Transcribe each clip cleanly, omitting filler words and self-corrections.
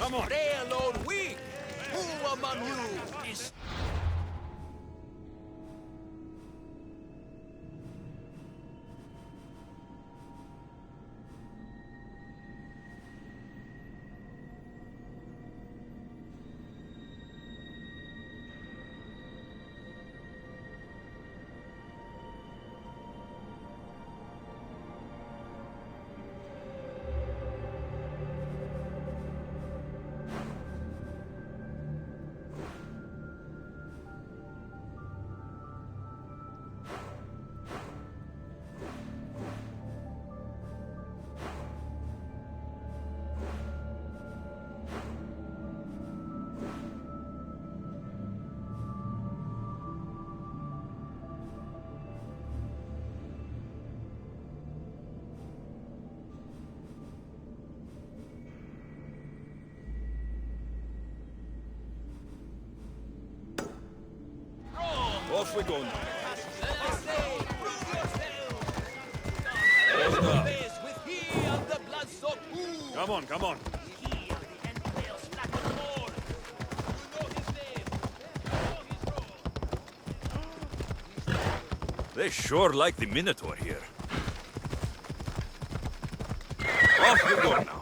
Come on. Railroad weak. Who among you is... Off we go now. Come on, come on. They sure like the Minotaur here. Off we go now.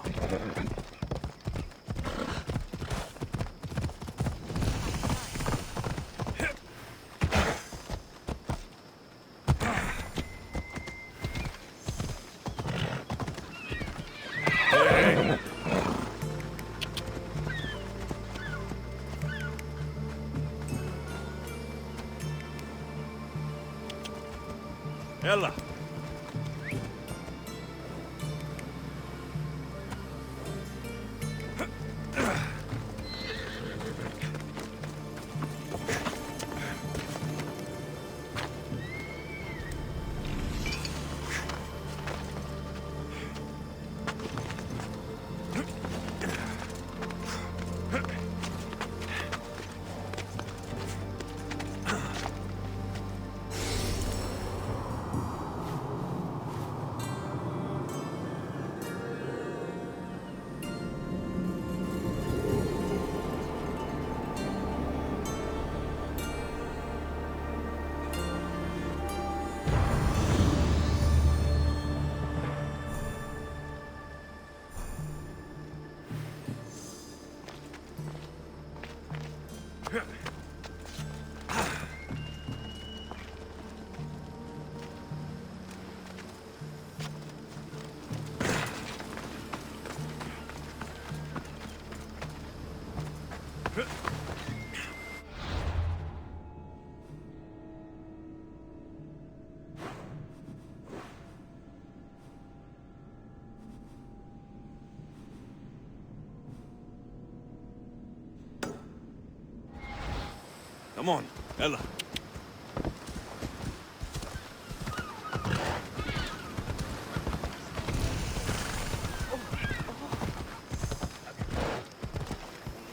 Ella. Come on, Ella.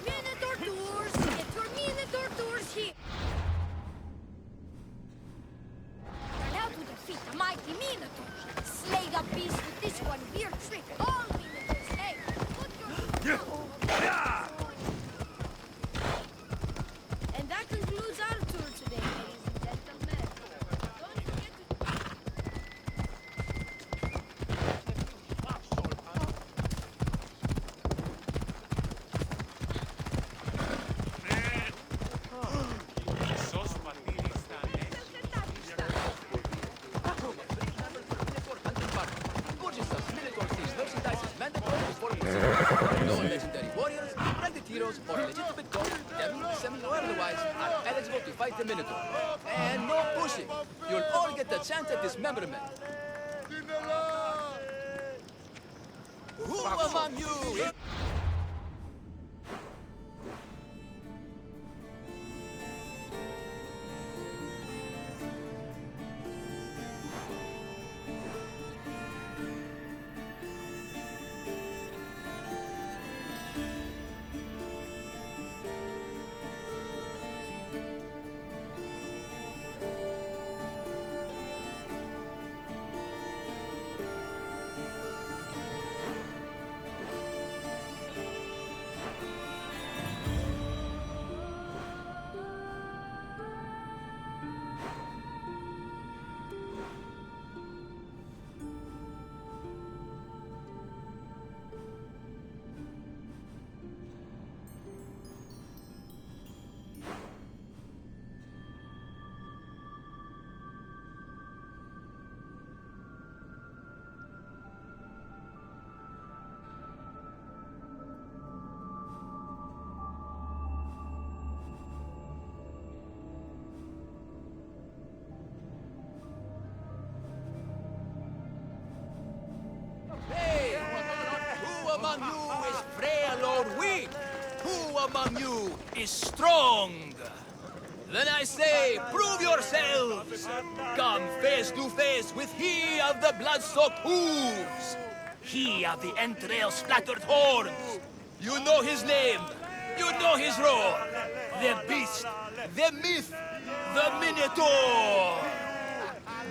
Minotaur tours! Get your Minotaur tours here! Turn out to defeat the mighty Minotaur. Slay the beast with this one weird trick. All Minotaurs, hey! Put your... And that concludes our tour today, ladies and gentlemen. Don't forget to... Legendary warriors, ranked heroes, or legitimate gold, demi, semi, or otherwise, are eligible to fight the Minotaur. And no pushing. You'll all get a chance at dismemberment. Who among you is... is strong. Then I say, prove yourselves. Come face to face with he of the blood-soaked hooves. He of the entrail-splattered horns. You know his name. You know his roar. The beast, the myth, the Minotaur.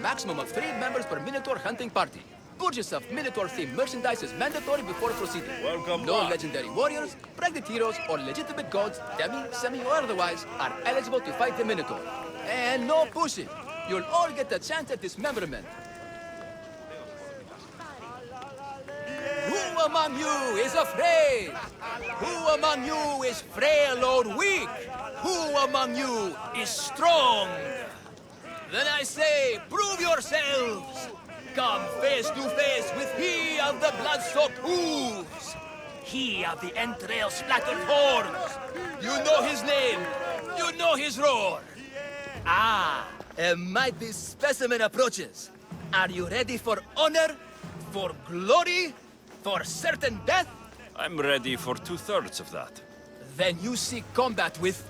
Maximum of 3 members per Minotaur hunting party. Purchase of Minotaur-themed merchandise is mandatory before proceeding. Welcome No back. legendary warriors, pregnant heroes, or legitimate gods, demi, semi, or otherwise, are eligible to fight the Minotaur. And no pushing. You'll all get a chance at dismemberment. Who among you is afraid? Who among you is frail or weak? Who among you is strong? Then I say, prove yourselves. Come face to face with he of the blood-soaked hooves. He of the entrail-splattered horns. You know his name. You know his roar. Ah, a mighty specimen approaches. Are you ready for honor? For glory? For certain death? I'm ready for 2/3 of that. Then you seek combat with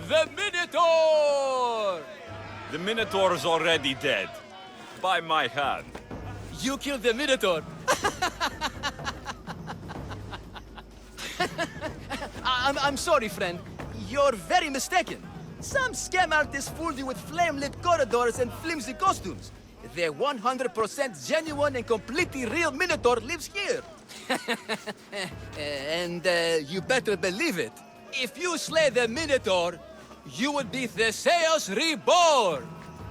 the Minotaur! The Minotaur's already dead. By my hand. You killed the Minotaur. I'm sorry, friend. You're very mistaken. Some scam artists fooled you with flame-lit corridors and flimsy costumes. The 100% genuine and completely real Minotaur lives here. And you better believe it. If you slay the Minotaur, you would be Theseus reborn.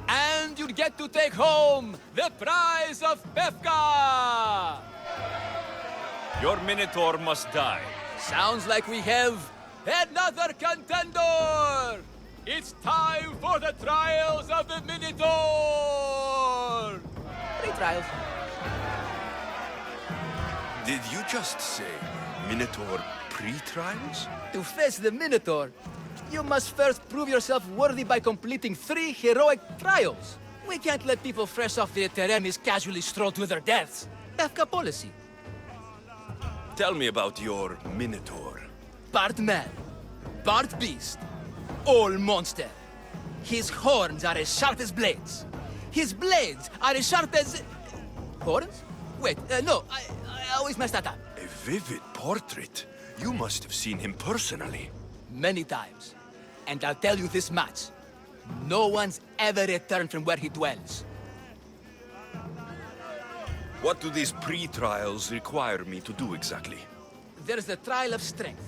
And you'd get to take home the prize of Befka! Your Minotaur must die. Sounds like we have another contender! It's time for the trials of the Minotaur! 3 trials. Did you just say Minotaur pre-trials? To face the Minotaur, you must first prove yourself worthy by completing 3 heroic trials. We can't let people fresh off the Teremis casually stroll to their deaths. Befka policy. Tell me about your Minotaur. Part man, part beast, all monster. His horns are as sharp as blades. His blades are as sharp as... Horns? Wait, no, I always mess that up. A vivid portrait. You must have seen him personally. Many times. And I'll tell you this much. No one's ever returned from where he dwells. What do these pre-trials require me to do exactly? There's the trial of strength,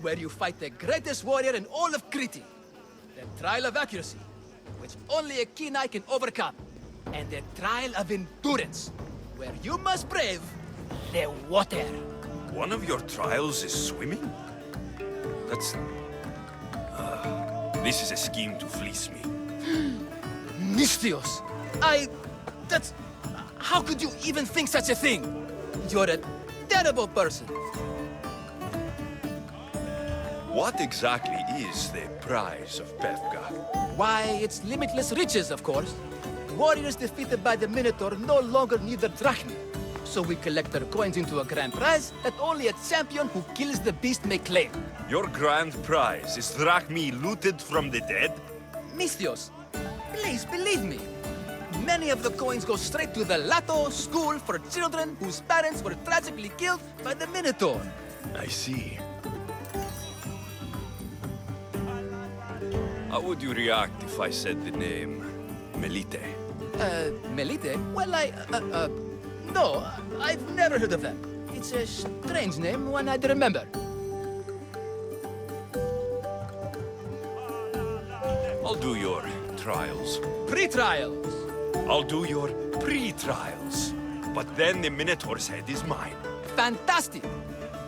where you fight the greatest warrior in all of Crete. The trial of accuracy, which only a keen eye can overcome. And the trial of endurance, where you must brave the water. One of your trials is swimming? That's... this is a scheme to fleece me. Mystios! That's... How could you even think such a thing? You're a terrible person. What exactly is the prize of Befka? Why, it's limitless riches, of course. Warriors defeated by the Minotaur no longer need their drachmi. So we collect their coins into a grand prize that only a champion who kills the beast may claim. Your grand prize is drachmi looted from the dead? Mystios, please believe me. Many of the coins go straight to the Lato school for children whose parents were tragically killed by the Minotaur. I see. How would you react if I said the name Melite? Melite? Well, no, I've never heard of that. It's a strange name, one I'd remember. I'll do your trials. Pre-trials. I'll do your pre-trials. But then the Minotaur's head is mine. Fantastic!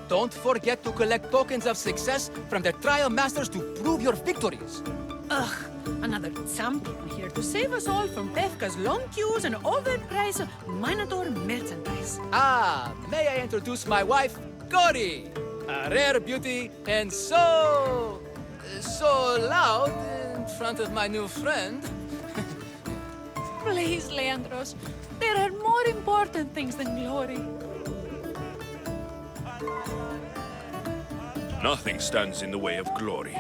Don't forget to collect tokens of success from the trial masters to prove your victories. Ugh, another champion here to save us all from Befka's long queues and overpriced Minotaur merchandise. Ah, may I introduce my wife, Cory? A rare beauty and so loud in front of my new friend. Please, Leandros, there are more important things than glory. Nothing stands in the way of glory.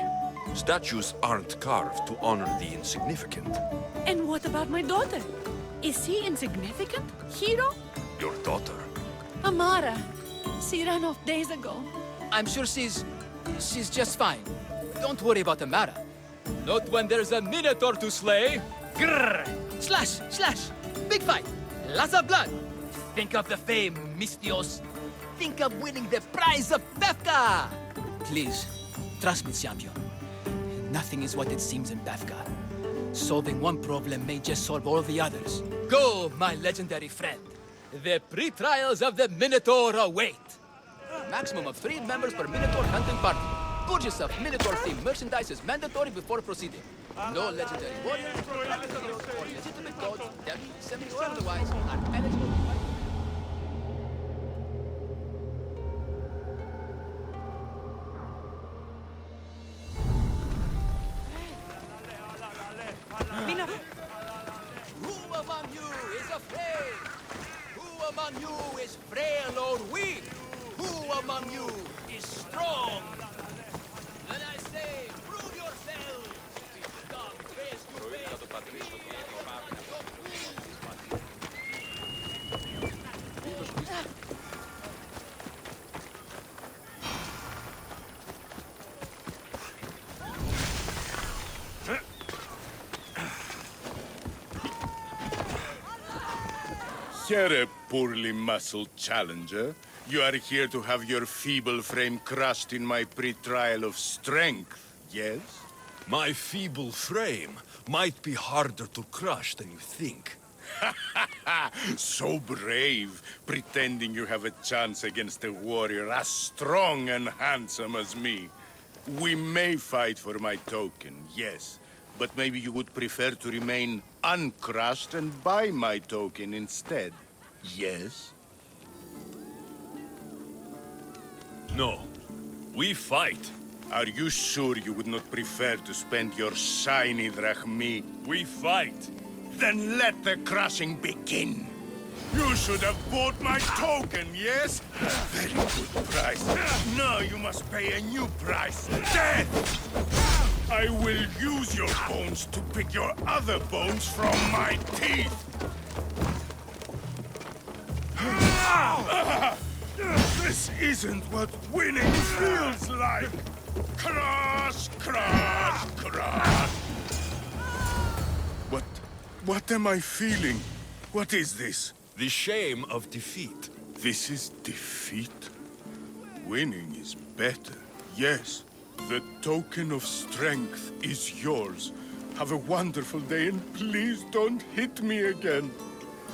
Statues aren't carved to honor the insignificant. And what about my daughter? Is she insignificant, hero? Your daughter. Amara. She ran off days ago. I'm sure she's just fine. Don't worry about Amara. Not when there's a Minotaur to slay. Grrr! Slash! Slash! Big fight! Lots of blood! Think of the fame, Mistios. Think of winning the prize of Befka! Please, trust me, champion. Nothing is what it seems in Befka. Solving one problem may just solve all the others. Go, my legendary friend. The pre-trials of the Minotaur await. Maximum of 3 members per Minotaur hunting party. Purchase of Minotaur-themed merchandise is mandatory before proceeding. No legendary warriors, or legitimate gods, demi, semi, or otherwise, are eligible to fight. Who among you is afraid? Who among you is frail or weak? Who among you is strong? Then I say, prove yourselves! Come face to face. Here, a poorly muscled challenger. You are here to have your feeble frame crushed in my pre-trial of strength, yes? My feeble frame might be harder to crush than you think. So brave, pretending you have a chance against a warrior as strong and handsome as me. We may fight for my token, yes, but maybe you would prefer to remain uncrushed and buy my token instead, yes? No, we fight. Are you sure you would not prefer to spend your shiny drachmi? We fight. Then let the crushing begin. You should have bought my token, yes? Very good price. Now you must pay a new price. Death! I will use your bones to pick your other bones from my teeth. This isn't what winning feels like. Crush, crush, crush. What am I feeling? What is this? The shame of defeat. This is defeat? Winning is better, yes. The token of strength is yours. Have a wonderful day and please don't hit me again.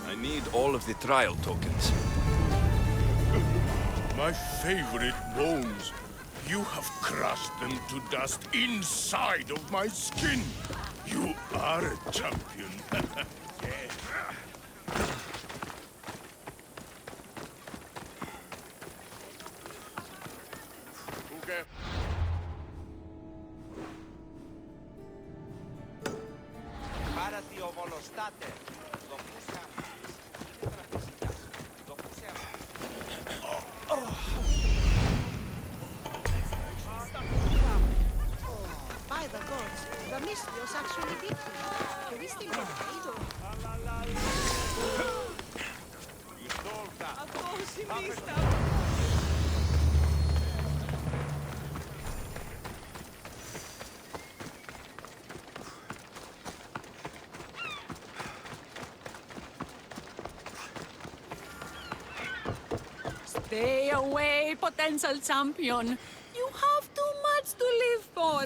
I need all of the trial tokens. My favorite bones. You have crushed them to dust inside of my skin. You are a champion. Yeah. Okay. Πάρati ο βολοστάτε. Δοκούσα. Δοκούσα. By the gods, the Mistios actually beat me. Do we still get paid or? Stay away, potential champion. You have too much to live for.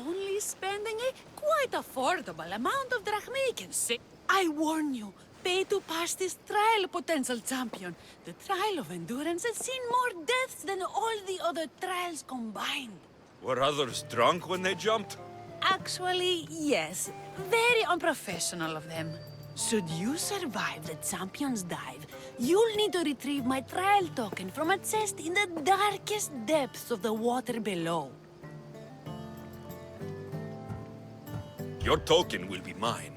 Only spending a quite affordable amount of drachmae can save. I warn you, pay to pass this trial, potential champion. The trial of endurance has seen more deaths than all the other trials combined. Were others drunk when they jumped? Actually, yes. Very unprofessional of them. Should you survive the champion's dive, you'll need to retrieve my trial token from a chest in the darkest depths of the water below. Your token will be mine.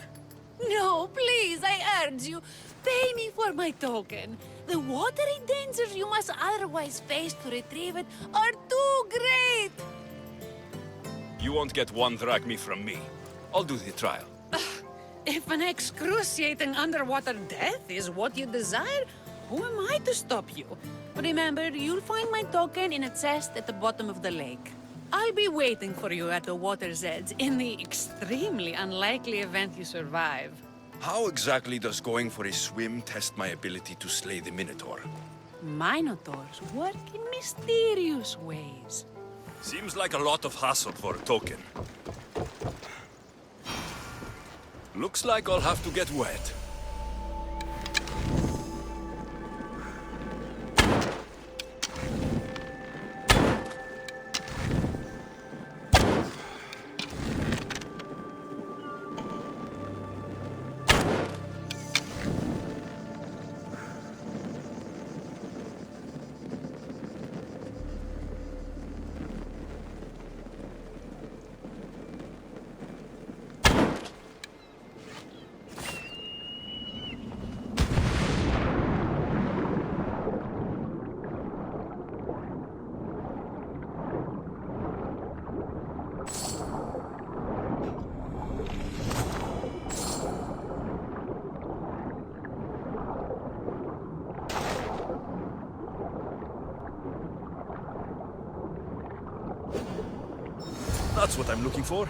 No, please, I urge you. Pay me for my token. The watery dangers you must otherwise face to retrieve it are too great. You won't get one drachme from me. I'll do the trial. If an excruciating underwater death is what you desire, who am I to stop you? Remember, you'll find my token in a chest at the bottom of the lake. I'll be waiting for you at the water's edge in the extremely unlikely event you survive. How exactly does going for a swim test my ability to slay the Minotaur? Minotaurs work in mysterious ways. Seems like a lot of hassle for a token. Looks like I'll have to get wet. That's what I'm looking for.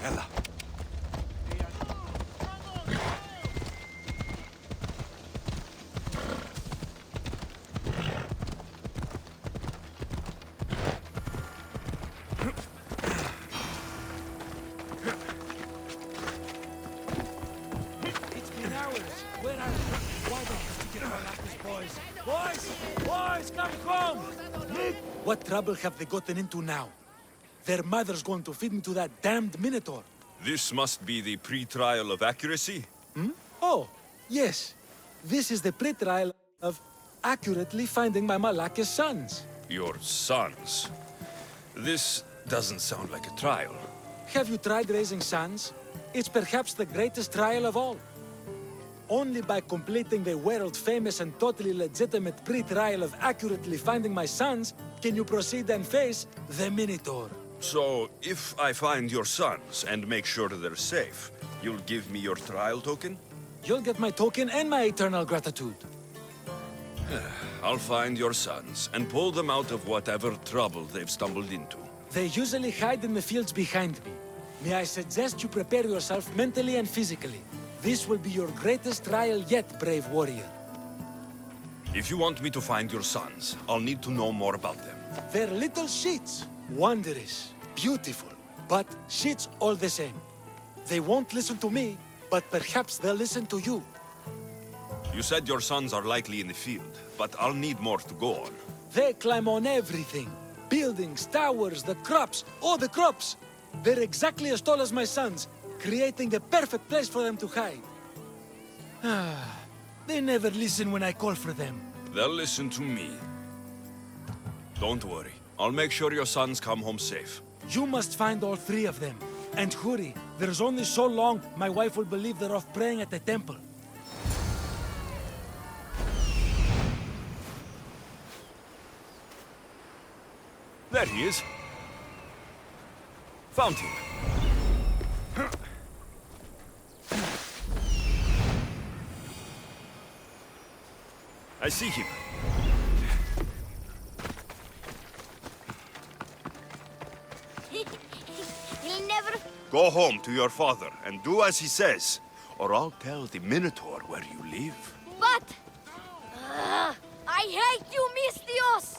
Ella. It's been hours. Where are you? Why the heck did you get all up these boys? Boys, come home! Nick! What trouble have they gotten into now? Their mother's going to feed me to that damned Minotaur. This must be the pre-trial of accuracy. Oh, yes. This is the pre-trial of accurately finding my Malaka's sons. Your sons. This doesn't sound like a trial. Have you tried raising sons? It's perhaps the greatest trial of all. Only by completing the world-famous and totally legitimate pre-trial of accurately finding my sons can you proceed and face the Minotaur. So, if I find your sons and make sure they're safe, you'll give me your trial token? You'll get my token and my eternal gratitude. I'll find your sons and pull them out of whatever trouble they've stumbled into. They usually hide in the fields behind me. May I suggest you prepare yourself mentally and physically. This will be your greatest trial yet, brave warrior. If you want me to find your sons, I'll need to know more about them. They're little shits. Wondrous, beautiful, but shits all the same. They won't listen to me, but perhaps they'll listen to you. You said your sons are likely in the field, but I'll need more to go on. They climb on everything. Buildings, towers, the crops, all the crops. They're exactly as tall as my sons, creating the perfect place for them to hide. They never listen when I call for them. They'll listen to me. Don't worry. I'll make sure your sons come home safe. You must find all three of them. And hurry, There's only so long my wife will believe they're off praying at the temple. There he is. Found him. I see him. He'll never... Go home to your father and do as he says, or I'll tell the Minotaur where you live. But... I hate you, Mistios!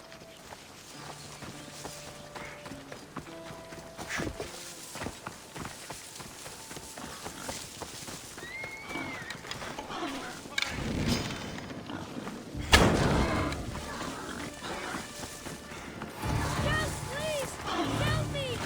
Yes, please! Help me!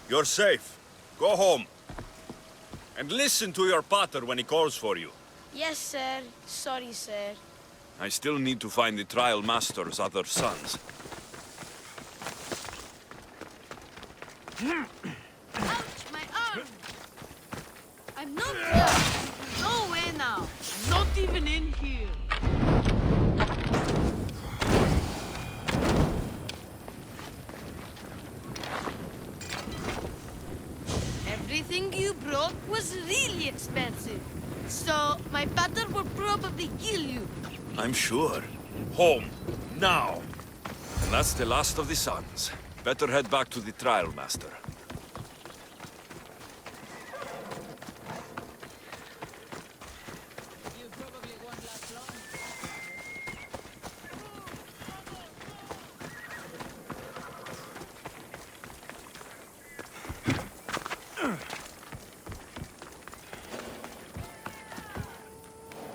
You're safe. Go home. And listen to your pater when he calls for you. Yes, sir. Sorry, sir. I still need to find the trial master's other sons. Ouch, my arm! I'm not here. No way now. I'm not even in here. Everything you brought was really expensive. So, my pater will probably kill you. I'm sure. Home. Now. And that's the last of the sons. Better head back to the trial master.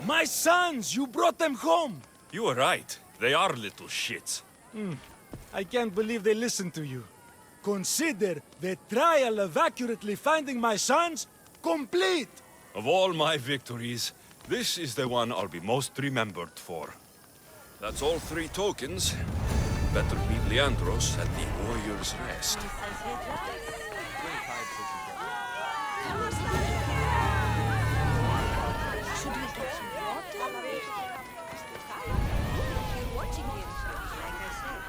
My sons! You brought them home! You were right. They are little shits. I can't believe they listened to you. Consider the trial of accurately finding my sons complete! Of all my victories, this is the one I'll be most remembered for. That's all 3 tokens. Better meet Leandros at the Warrior's Rest. Should we get some water? You're watching him, like I said.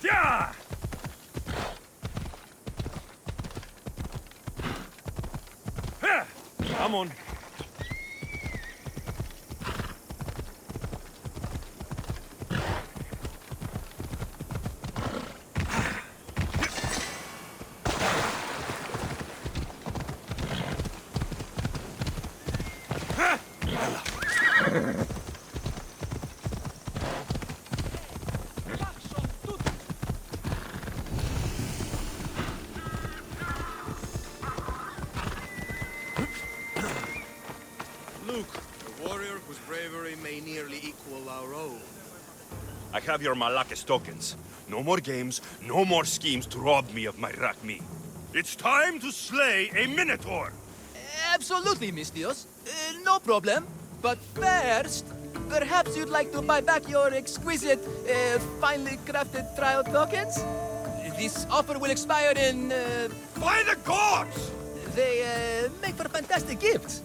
Yeah! Come on. Look, a warrior whose bravery may nearly equal our own. I have your Malakis tokens. No more games, no more schemes to rob me of my Rakmi. It's time to slay a Minotaur! Absolutely, Mistios. No problem. But first, perhaps you'd like to buy back your exquisite, finely crafted trial tokens? This offer will expire in, By the gods! They, make for fantastic gifts.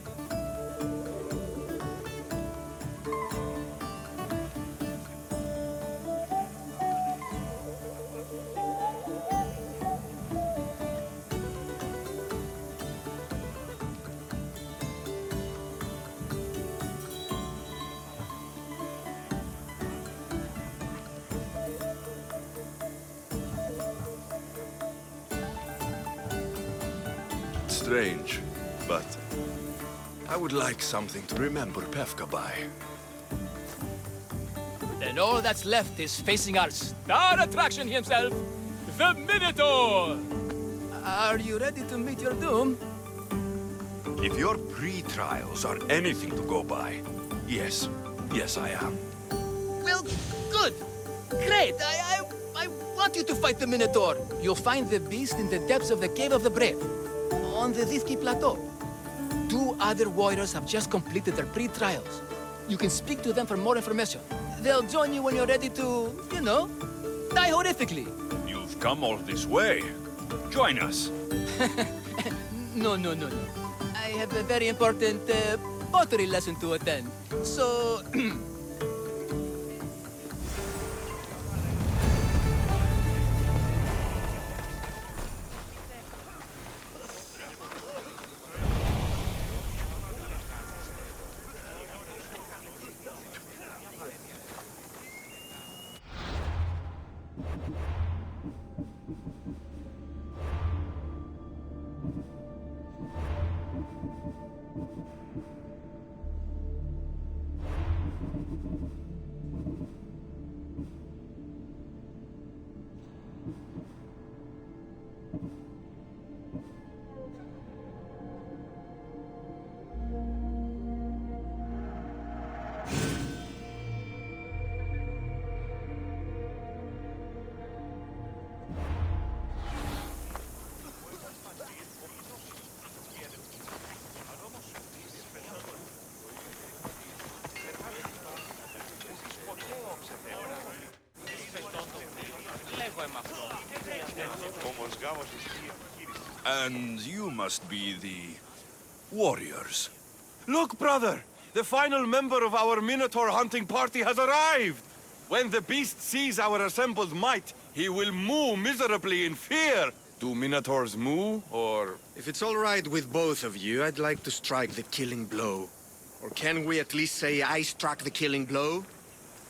Strange, but I would like something to remember Pefka by. Then all that's left is facing our star attraction himself, the Minotaur! Are you ready to meet your doom? If your pre-trials are anything to go by, yes. Yes, I am. Well, good. Great. I want you to fight the Minotaur. You'll find the beast in the depths of the Cave of the Brave, on the Vithki Plateau. 2 other warriors have just completed their pre-trials. You can speak to them for more information. They'll join you when you're ready to, you know, die horrifically. You've come all this way. Join us. No. I have a very important pottery lesson to attend. So, And you must be the warriors. Look, brother! The final member of our Minotaur hunting party has arrived! When the beast sees our assembled might, he will moo miserably in fear. Do Minotaurs moo, or... If it's all right with both of you, I'd like to strike the killing blow. Or can we at least say I struck the killing blow?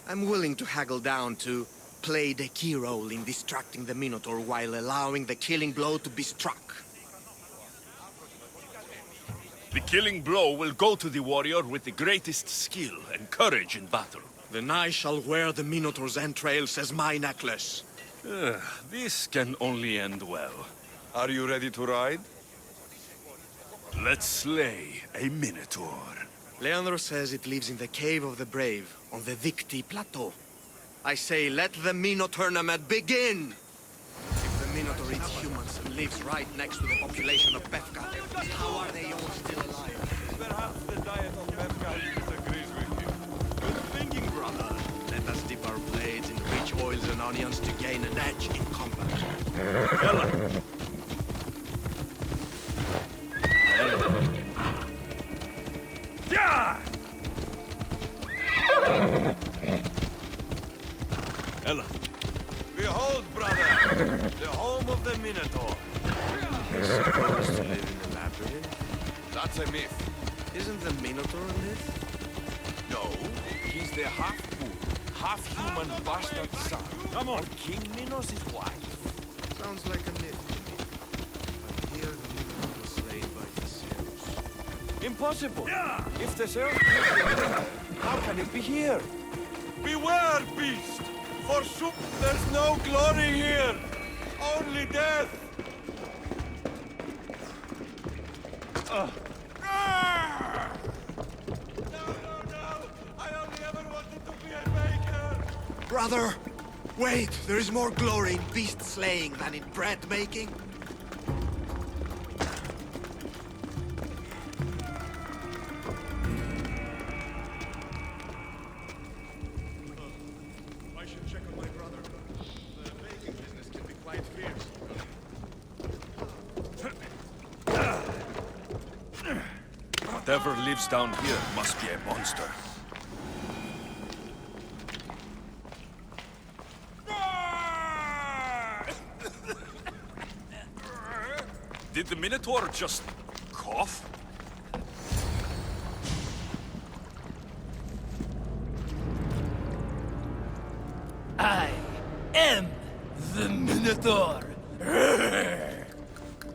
I'm willing to haggle down to play the key role in distracting the Minotaur while allowing the killing blow to be struck. The killing blow will go to the warrior with the greatest skill and courage in battle. Then I shall wear the Minotaur's entrails as my necklace. This can only end well. Are you ready to ride? Let's slay a minotaur. Leandro says it lives in the Cave of the Brave, on the Vithki Plateau. I say, let the Minotaur tournament begin! If the Minotaur eats humans and lives right next to the population of Pefka, how are they all still alive? Perhaps the diet of Pefka disagrees with you. Good thinking, brother. Let us dip our blades in rich oils and onions to gain an edge in combat. Ella. Behold, brother, the home of the Minotaur. Supposed to live in the labyrinth? That's a myth. Isn't the Minotaur a myth? No, he's the half-moon, half-human bastard son. Come on, King Minos' wife. Sounds like a myth to me. But here the Minotaur was slain by Theseus. Impossible. If the Zeus how can it be here? Beware, beast! Forsooth, there's no glory here! Only death! No! I only ever wanted to be a baker! Brother! Wait! There is more glory in beast slaying than in bread making. Whatever lives down here must be a monster. Did the Minotaur just cough? I am the Minotaur.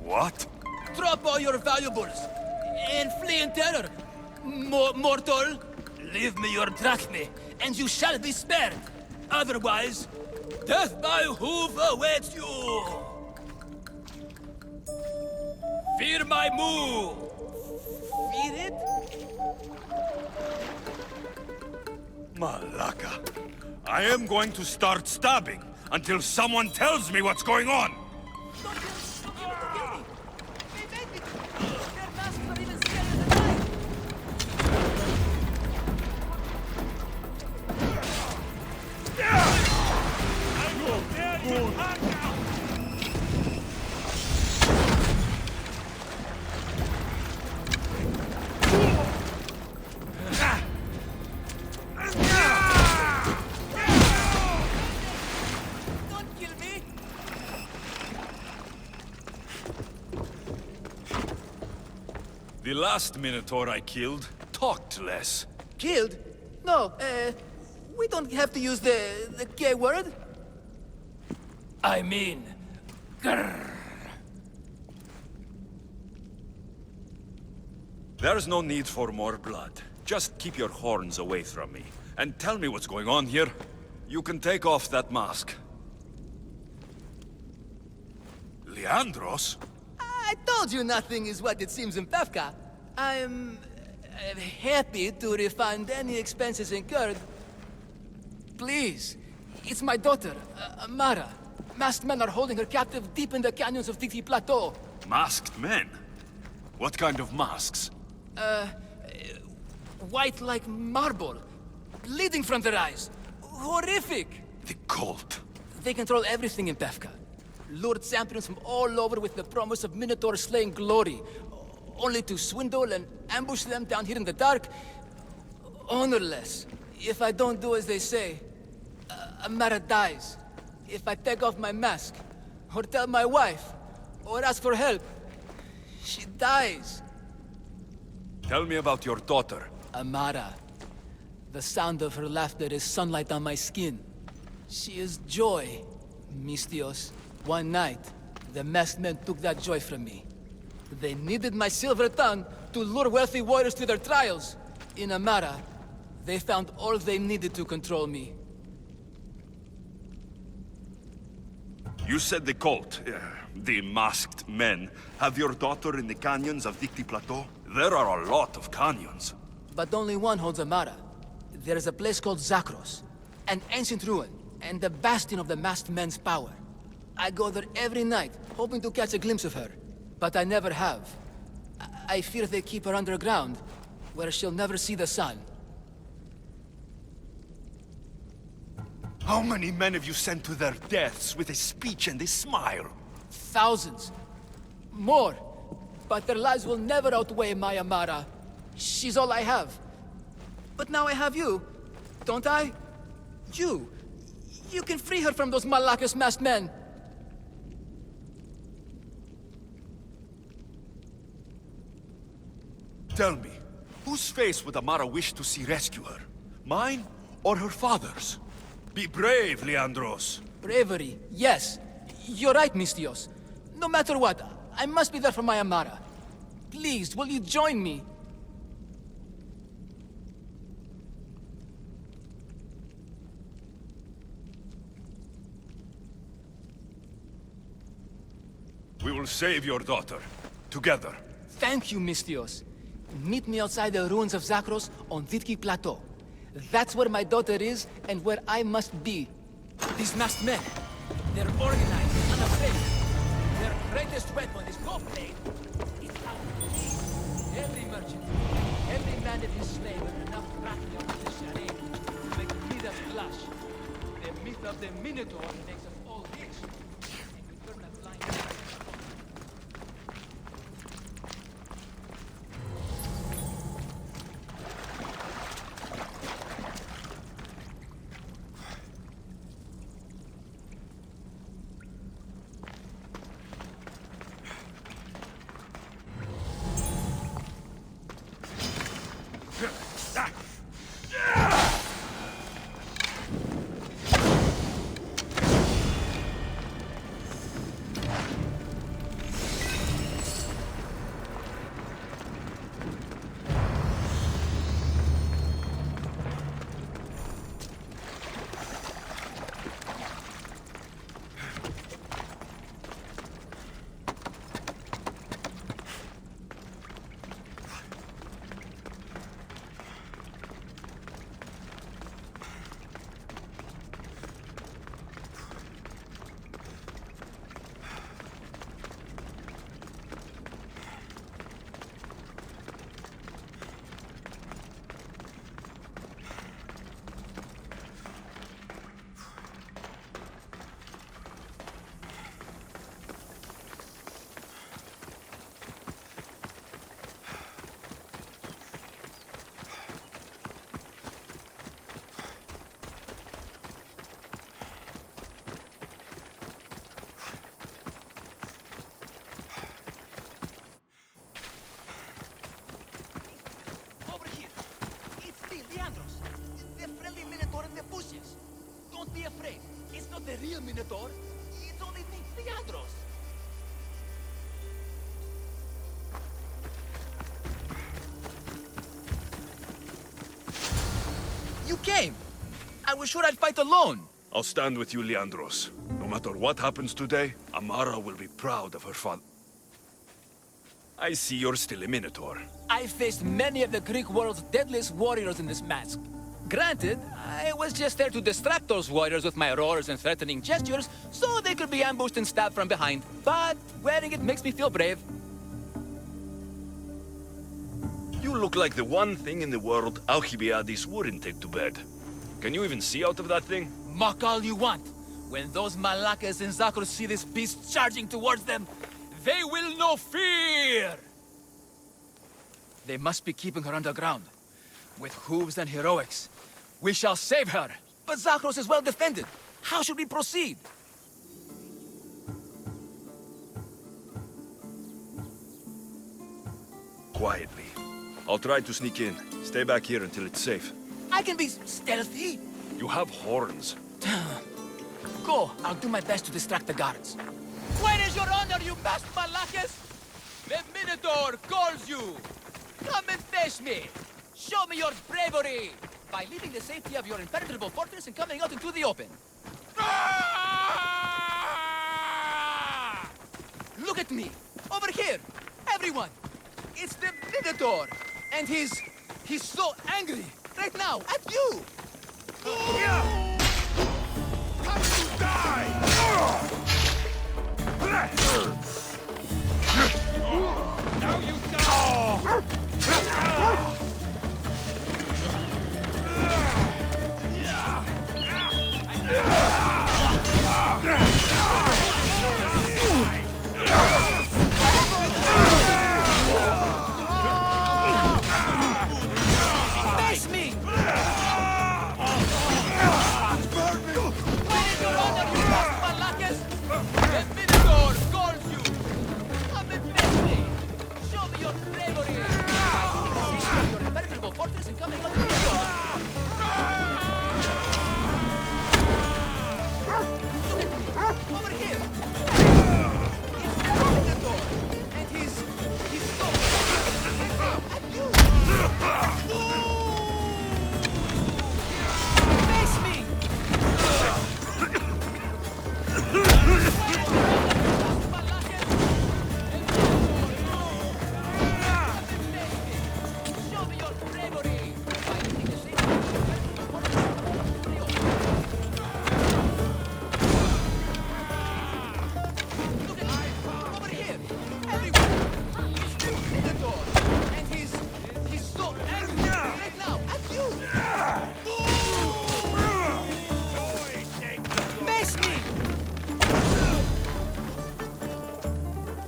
What? Drop all your valuables and flee in terror. Mortal, leave me your drachme, and you shall be spared. Otherwise, death by hoof awaits you. Fear my move. Fear it? Malaka. I am going to start stabbing until someone tells me what's going on. Don't kill me. The last Minotaur I killed talked less. Killed? No, we don't have to use the K word. I mean, grrr. There's no need for more blood. Just keep your horns away from me. And tell me what's going on here. You can take off that mask. Leandros? I told you nothing is what it seems in Pevka. I'm happy to refund any expenses incurred. Please, it's my daughter, Amara. Masked men are holding her captive deep in the canyons of Titi Plateau. Masked men? What kind of masks? White like marble, bleeding from their eyes. Horrific! The cult. They control everything in Pevka. Lured champions from all over with the promise of Minotaur slaying glory, only to swindle and ambush them down here in the dark. Honorless. If I don't do as they say, Amara dies. If I take off my mask, or tell my wife, or ask for help, she dies. Tell me about your daughter. Amara. The sound of her laughter is sunlight on my skin. She is joy, Mistios. One night, the masked men took that joy from me. They needed my silver tongue to lure wealthy warriors to their trials. In Amara, they found all they needed to control me. You said the cult, the masked men, have your daughter in the canyons of Dicty Plateau? There are a lot of canyons. But only one holds Amara. There is a place called Zakros, an ancient ruin, and the bastion of the masked men's power. I go there every night, hoping to catch a glimpse of her. But I never have. I fear they keep her underground, where she'll never see the sun. How many men have you sent to their deaths with a speech and a smile? Thousands. More. But their lives will never outweigh my Amara. She's all I have. But now I have you, don't I? You. You can free her from those Malakas masked men. Tell me, whose face would Amara wish to see rescue her? Mine or her father's? Be brave, Leandros. Bravery, yes. You're right, Mistios. No matter what, I must be there for my Amara. Please, will you join me? We will save your daughter. Together. Thank you, Mistios. Meet me outside the ruins of Zakros on Vitki Plateau. That's where my daughter is and where I must be. These masked men, they're organized, unafraid. Their greatest weapon is no blade. It's power. Every merchant, every man and his slave have enough drachma of the charade to make Midas blush. The myth of the Minotaur makes us all rich. And we turn a blind eye. not the real Minotaur. It's only me, Leandros. You came. I was sure I'd fight alone. I'll stand with you, Leandros. No matter what happens today, Amara will be proud of her father. I see you're still a Minotaur. I faced many of the Greek world's deadliest warriors in this mask. Granted, I was just there to distract those warriors with my roars and threatening gestures, so they could be ambushed and stabbed from behind. But wearing it makes me feel brave. You look like the one thing in the world Alcibiades wouldn't take to bed. Can you even see out of that thing? Mock all you want. When those Malakas and Zakros see this beast charging towards them, they will know fear! They must be keeping her underground. With hooves and heroics, we shall save her. But Zakros is well defended. How should we proceed? Quietly. I'll try to sneak in. Stay back here until it's safe. I can be stealthy. You have horns. Go. I'll do my best to distract the guards. Where is your honor, you masked Malakas? The Minotaur calls you. Come and face me. Show me your bravery by leaving the safety of your impenetrable fortress and coming out into the open. Look at me. Over here. Everyone. It's the Minotaur. And he's so angry. Right now, at you. Come to die! Now you die! Face me! Where is your honor, you masked Malakas? The Minotaur calls you! Come and face me! Show me your bravery! Your impenetrable fortress and coming out of the door! Look at me! Over here! It's the Minotaur! And he's so... At you! Face me! Show me your bravery! Look at me! Over here! Everyone! It's the Minotaur! And he's so angry right now! At you! Face me!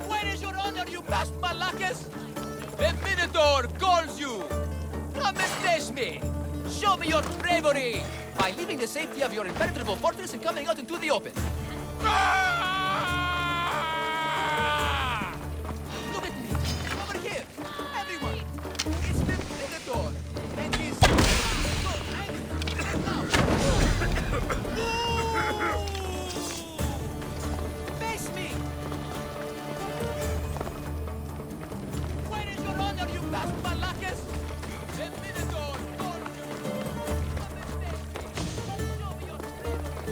Where is your honor, you masked Malakas? The Minotaur calls you! Come and face me! Show me your bravery by leaving the safety of your impenetrable fortress and coming out into the open. Look at me! Over here! Everyone! It's the Minotaur! And he's so angry right now! Face me! Where is your honor, you masked Malakas? The Minotaur calls you! Come and face me! Show me your bravery!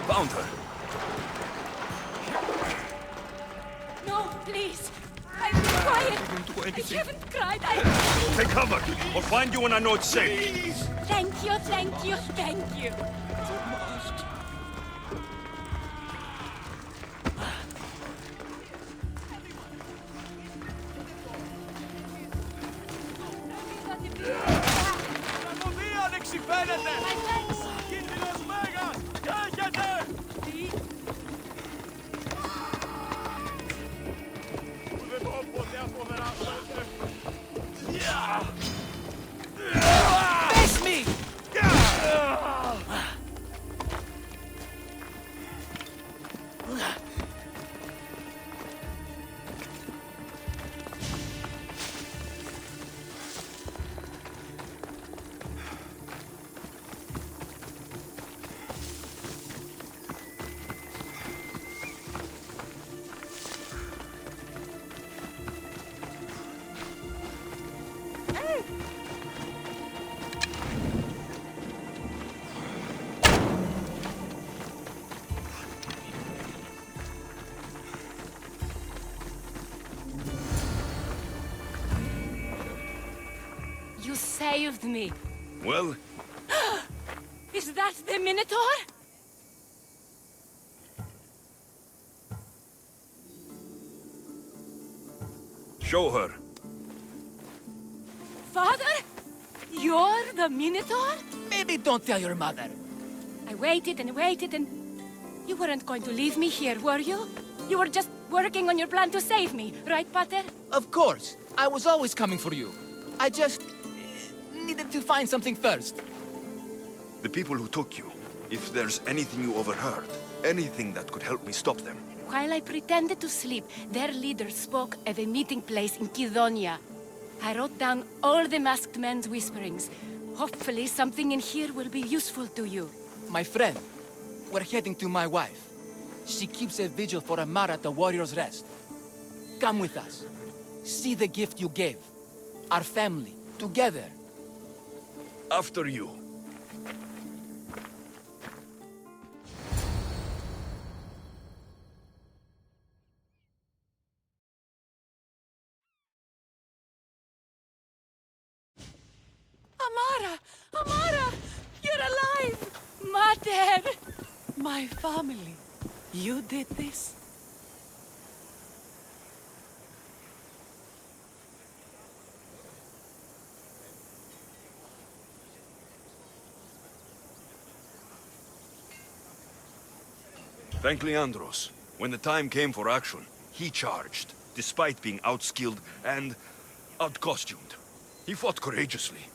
Found her. No, please. I've been quiet. I haven't cried. Take cover. I'll find you when I know it's safe. Thank you, thank you, thank you. Face me! saved me. Well, Is that the Minotaur? show her. Father? You're the Minotaur? Maybe don't tell your mother. I waited and waited and... You weren't going to leave me here, were you? You were just working on your plan to save me, right, Pater? Of course. I was always coming for you. I just needed to find something first. The people who took you, if there's anything you overheard, anything that could help me stop them. While I pretended to sleep, their leader spoke of a meeting place in Kidonia. I wrote down all the masked men's whisperings. Hopefully something in here will be useful to you. My friend, we're heading to my wife. She keeps a vigil for Amara at the Warrior's Rest. Come with us. See the gift you gave. Our family, together. After you. Amara! Amara! You're alive! Mater! My family. You did this? Thank Leandros. When the time came for action, he charged, despite being outskilled and outcostumed. He fought courageously.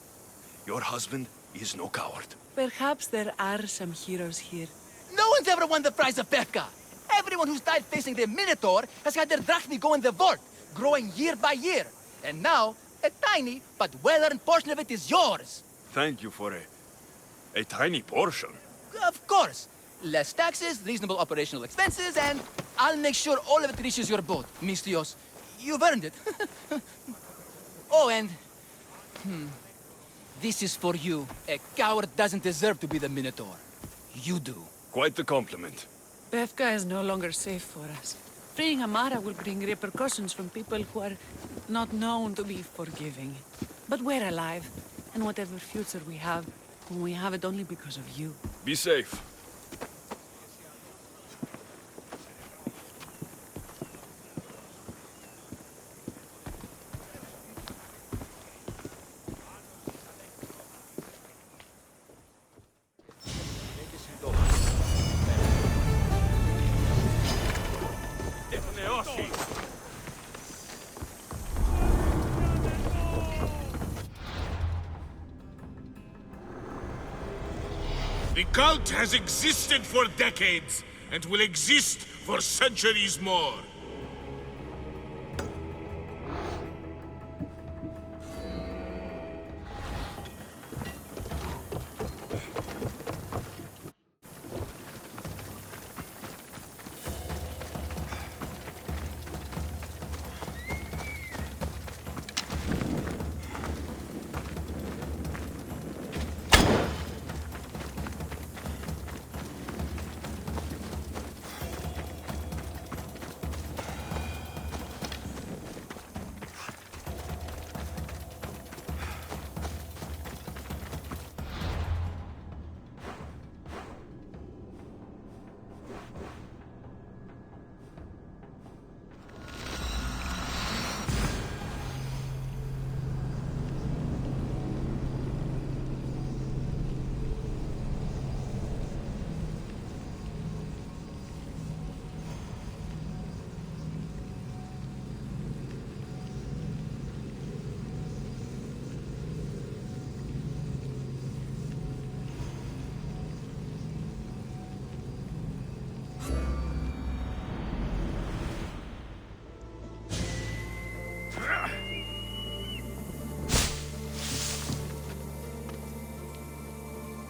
Your husband is no coward. Perhaps there are some heroes here. No one's ever won the prize of Befka. Everyone who's died facing the Minotaur has had their drachmi go in the vault, growing year by year. And now, a tiny but well-earned portion of it is yours. Thank you for a tiny portion. Of course. Less taxes, reasonable operational expenses, and I'll make sure all of it reaches your boat, Mistios. You've earned it. Oh, and... This is for you. A coward doesn't deserve to be the Minotaur. You do. Quite the compliment. Befka is no longer safe for us. Freeing Amara will bring repercussions from people who are not known to be forgiving. But we're alive, and whatever future we have it only because of you. Be safe. The cult has existed for decades, and will exist for centuries more.